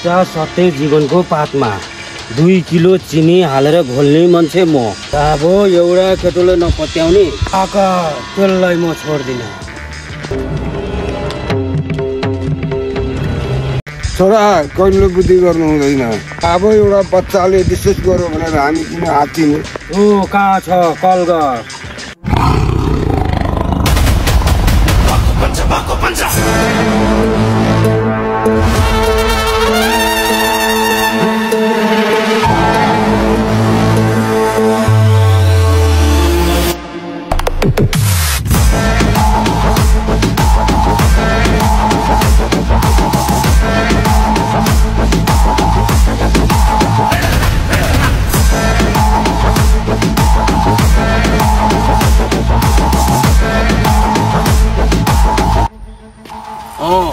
एउटा सत्य जीवनको पातमा 2 किलो चिनी हालेर घोल्ने मान्छे म। अब एउटा केटोले नपत्याउने आका त्यसलाई म छोड्दिन। छोरा कहिले बुद्धि गर्नु हुँदैन। अब एउटा बच्चाले विशेष गर्यो भनेर हामी किन हात्तिने? ओ कहाँ छ कल गर।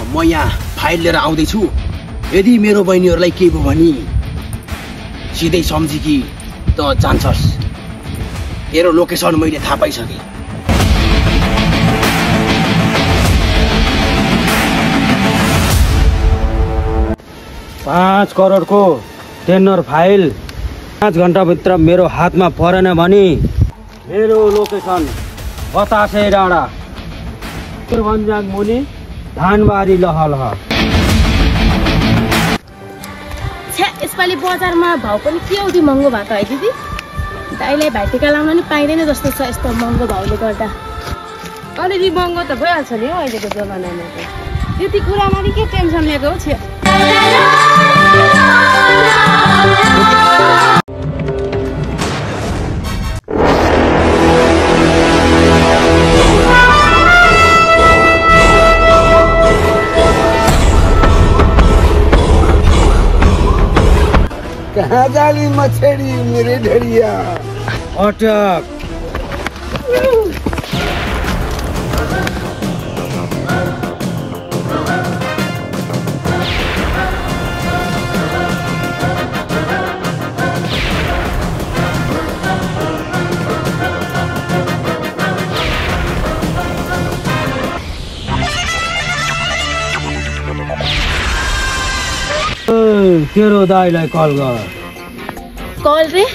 म यहाँ फाइल लिएर आउँदैछु। यदि मेरो बहिनीहरूलाई के भयो भने सिधै सम्झी कि त जान्छस्। तेरो लोकेसन मैले थाहा पाइसकेँ। $5 करोडको टेन्डर फाइल 5 घण्टाभित्र मेरो हातमा परेन भने मेरो लोकेसन बतासे डाँडा त्रिभुवन मुनि धानबारी लहलह। यसपालि बजारमा भाउ पनि के औधी महँगो भएको है दिदी? दाइलाई भाइटिका लाउन नि पाइँदैन जस्तो छ यस्तो महँगो भाउले गर्दा। अलिअलि महँगो त भइहाल्छ नि हौ अहिलेको जमानामा त। त्यति कुरामा नि के टेन्सन लिएको हो? कहाँ जाली मछेडी मेरे ढेरिया? अटक तेरो दाइलाई कल गर। कल रे?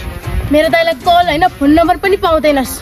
मेरो दाइलाई कल होइन फोन नम्बर पनि पाउँदैनस्।